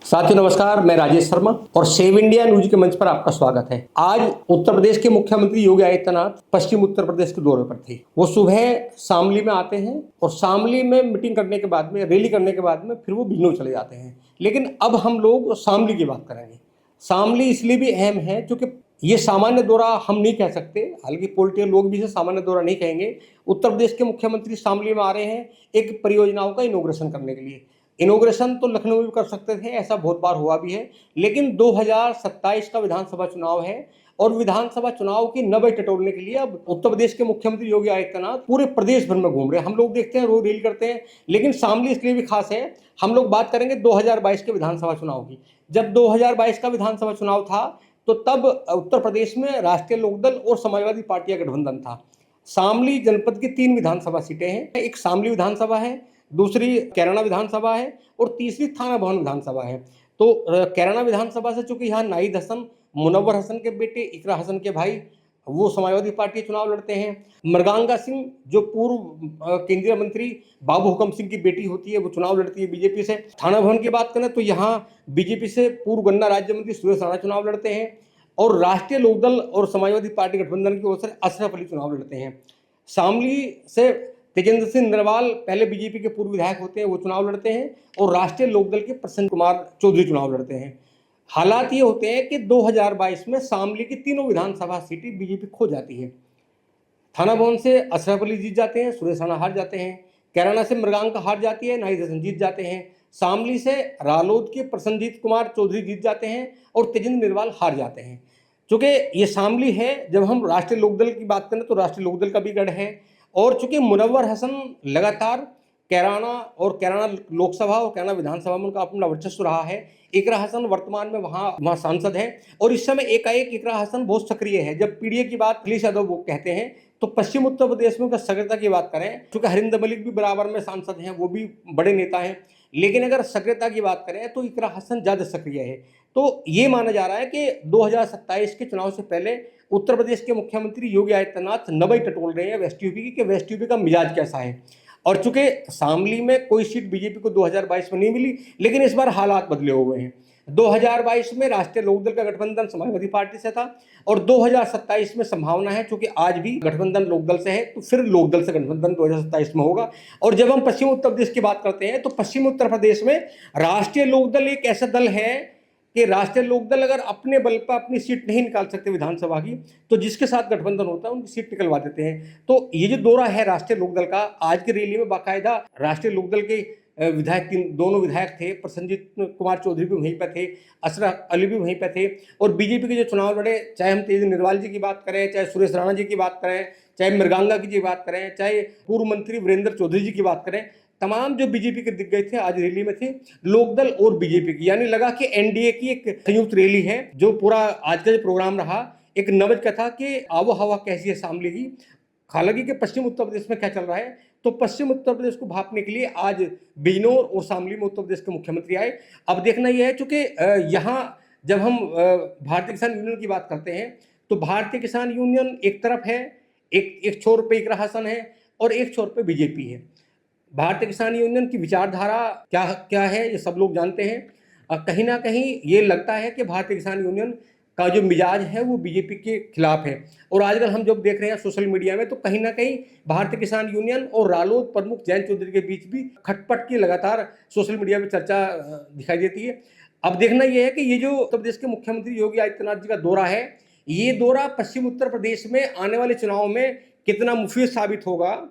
साथियों नमस्कार, मैं राजेश शर्मा और सेव इंडिया न्यूज के मंच पर आपका स्वागत है। आज उत्तर प्रदेश के मुख्यमंत्री योगी आदित्यनाथ पश्चिम उत्तर प्रदेश के दौरे पर थे। वो सुबह शामली में आते हैं और शामली में मीटिंग करने के बाद में, रैली करने के बाद में फिर वो बिजनौर चले जाते हैं। लेकिन अब हम लोग शामली की बात करेंगे। शामली इसलिए भी अहम है क्योंकि ये सामान्य दौरा हम नहीं कह सकते, हालांकि पॉलिटिकल लोग भी इसे सामान्य दौरा नहीं कहेंगे। उत्तर प्रदेश के मुख्यमंत्री शामली में आ रहे हैं एक परियोजनाओं का इनॉग्रेशन करने के लिए। इनॉग्रेशन तो लखनऊ में भी कर सकते थे, ऐसा बहुत बार हुआ भी है, लेकिन 2027 का विधानसभा चुनाव है और विधानसभा चुनाव की नब्बे टटोलने के लिए अब उत्तर प्रदेश के मुख्यमंत्री योगी आदित्यनाथ पूरे प्रदेश भर में घूम रहे हैं। हम लोग देखते हैं, रोज रील करते हैं, लेकिन शामली इसलिए भी खास है। हम लोग बात करेंगे 2022 के विधानसभा चुनाव की। जब 2022 का विधानसभा चुनाव था तो तब उत्तर प्रदेश में राष्ट्रीय लोकदल और समाजवादी पार्टी का गठबंधन था। शामली जनपद की 3 विधानसभा सीटें हैं। एक शामली विधानसभा है, दूसरी कैराना विधानसभा है और तीसरी थाना भवन विधानसभा है। तो कैराना विधानसभा से चूंकि यहाँ नाहिद हसन, मुनव्वर हसन के बेटे, इकरा हसन के भाई, वो समाजवादी पार्टी चुनाव लड़ते हैं। मृगांका सिंह जो पूर्व केंद्रीय मंत्री बाबू हुकम सिंह की बेटी होती है, वो चुनाव लड़ती है बीजेपी से। थाना भवन की बात करें तो यहाँ बीजेपी से पूर्व गन्ना राज्य मंत्री सुरेश राणा चुनाव लड़ते हैं और राष्ट्रीय लोकदल और समाजवादी पार्टी गठबंधन की ओर से अशरफ अली चुनाव लड़ते हैं। शामली से तेजेंद्र सिंह नरवाल पहले बीजेपी के पूर्व विधायक होते हैं, वो चुनाव लड़ते हैं और राष्ट्रीय लोकदल के प्रसन्न कुमार चौधरी चुनाव लड़ते हैं। हालात ये होते हैं कि 2022 में शामली की तीनों विधानसभा सीटें बीजेपी खो जाती है। थाना भवन से अशरफ अली जीत जाते हैं, सुरेश राणा हार जाते हैं। कैराना से मृगांका हार जाती है, नाहिद हसन जीत जाते हैं। शामली से रालोद के प्रसन्नजीत कुमार चौधरी जीत जाते हैं और तेजेंद्र निर्वाल हार जाते हैं। चूंकि ये शामली है, जब हम राष्ट्रीय लोकदल की बात करें तो राष्ट्रीय लोकदल का भी गढ़ है और चूंकि मुनव्वर हसन लगातार कैराना लोकसभा और कैराना विधानसभा में उनका अपना वर्चस्व रहा है। इकरा हसन वर्तमान में वहाँ सांसद है और इस समय एकाएक इकरा हसन बहुत सक्रिय है। जब पीडीए की बात अखिलेश यादव वो कहते हैं तो पश्चिम उत्तर प्रदेश में सक्रियता की बात करें, क्योंकि हरिंदर मलिक भी बराबर में सांसद हैं, वो भी बड़े नेता हैं, लेकिन अगर सक्रियता की बात करें तो इकरा हसन ज्यादा सक्रिय है। तो ये माना जा रहा है कि 2027 के चुनाव से पहले उत्तर प्रदेश के मुख्यमंत्री योगी आदित्यनाथ नब्बे टटोल रहे हैं वेस्ट यूपी की कि वेस्ट यूपी का मिजाज कैसा है। और चूंकि शामली में कोई सीट बीजेपी को 2022 में नहीं मिली, लेकिन इस बार हालात बदले हुए हैं। 2022 में राष्ट्रीय लोकदल का गठबंधन समाजवादी पार्टी से था और 2027 में संभावना है, चूंकि आज भी गठबंधन लोकदल से है, तो फिर लोकदल से गठबंधन 2027 में होगा। और जब हम पश्चिम उत्तर प्रदेश की बात करते हैं तो पश्चिम उत्तर प्रदेश में राष्ट्रीय लोकदल एक ऐसा दल है कि राष्ट्रीय लोकदल अगर अपने बल पर अपनी सीट नहीं निकाल सकते विधानसभा की, तो जिसके साथ गठबंधन होता है उनकी सीट निकलवा देते हैं। तो ये जो दौरा है राष्ट्रीय लोकदल का, आज की रैली में बाकायदा राष्ट्रीय लोकदल के विधायक, दोनों विधायक थे, प्रसन्नजीत कुमार चौधरी भी वहीं पर थे, अशरफ अली भी वहीं पर थे और बीजेपी के जो चुनाव लड़े, चाहे हम तेज निर्वाल जी की बात करें, चाहे सुरेश राणा जी की बात करें, चाहे मृगांका की जी बात करें, चाहे पूर्व मंत्री वीरेंद्र चौधरी जी की बात करें, तमाम जो बीजेपी के दिग्गज थे आज रैली में थे। लोकदल और बीजेपी की, यानी लगा कि एनडीए की एक संयुक्त रैली है। जो पूरा आज का जो प्रोग्राम रहा, एक नवज कथा कि आबो हवा कैसी है शामली की। हालांकि कि पश्चिम उत्तर प्रदेश में क्या चल रहा है, तो पश्चिम उत्तर प्रदेश को भांपने के लिए आज बिजनौर और शामली में उत्तर प्रदेश के मुख्यमंत्री आए। अब देखना यह है, चूंकि यहाँ जब हम भारतीय किसान यूनियन की बात करते हैं तो भारतीय किसान यूनियन एक तरफ है, एक छोर पे इकरा हसन है और एक छोर पे बीजेपी है। भारतीय किसान यूनियन की विचारधारा क्या क्या है ये सब लोग जानते हैं। कहीं ना कहीं ये लगता है कि भारतीय किसान यूनियन का जो मिजाज है वो बीजेपी के खिलाफ है। और आजकल हम जब देख रहे हैं सोशल मीडिया में, तो कहीं ना कहीं भारतीय किसान यूनियन और रालोद प्रमुख जयंत चौधरी के बीच भी खटपट की लगातार सोशल मीडिया में चर्चा दिखाई देती है। अब देखना यह है कि ये जो उत्तर प्रदेश के मुख्यमंत्री योगी आदित्यनाथ जी का दौरा है, ये दौरा पश्चिम उत्तर प्रदेश में आने वाले चुनाव में कितना मुफीद साबित होगा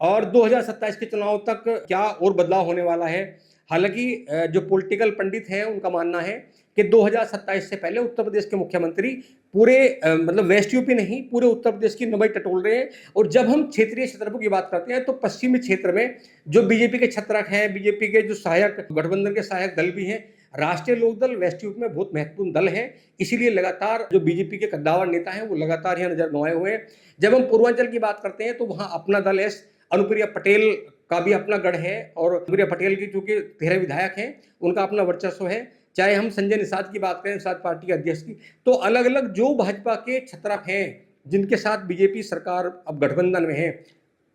और 2027 के चुनाव तक क्या और बदलाव होने वाला है। हालांकि जो पॉलिटिकल पंडित हैं उनका मानना है कि 2027 से पहले उत्तर प्रदेश के मुख्यमंत्री पूरे मतलब वेस्ट यूपी नहीं, पूरे उत्तर प्रदेश की नब्बे टटोल रहे हैं। और जब हम क्षेत्रीय छत्रपों की बात करते हैं तो पश्चिमी क्षेत्र में जो बीजेपी के छत्रक हैं, बीजेपी के जो सहायक गठबंधन के सहायक दल भी हैं, राष्ट्रीय लोकदल वेस्ट यूपी में बहुत महत्वपूर्ण दल है। इसीलिए लगातार जो बीजेपी के कद्दावर नेता हैं वो लगातार यहाँ नजर गंवाए हुए हैं। जब हम पूर्वांचल की बात करते हैं तो वहाँ अपना दल है, अनुप्रिया पटेल का भी अपना गढ़ है और अनुप्रिया पटेल की चूंकि 13 विधायक हैं, उनका अपना वर्चस्व है। चाहे हम संजय निषाद की बात करें, निषाद पार्टी के अध्यक्ष की, तो अलग अलग जो भाजपा के छत्रक हैं जिनके साथ बीजेपी सरकार अब गठबंधन में है,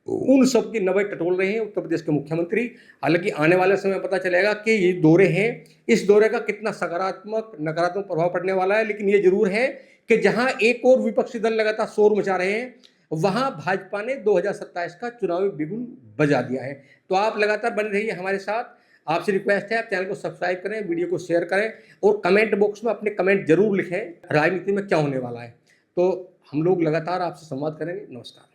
उन सब की नब्ज टटोल रहे हैं उत्तर प्रदेश के मुख्यमंत्री। हालांकि आने वाले समय पता चलेगा कि ये दौरे हैं, इस दौरे का कितना सकारात्मक नकारात्मक प्रभाव पड़ने वाला है। लेकिन ये जरूर है कि जहां एक और विपक्षी दल लगातार शोर मचा रहे हैं, वहां भाजपा ने 2027 का चुनावी बिगुल बजा दिया है। तो आप लगातार बने रहिए हमारे साथ। आपसे रिक्वेस्ट है, आप चैनल को सब्सक्राइब करें, वीडियो को शेयर करें और कमेंट बॉक्स में अपने कमेंट जरूर लिखें राजनीति में क्या होने वाला है। तो हम लोग लगातार आपसे संवाद करेंगे। नमस्कार।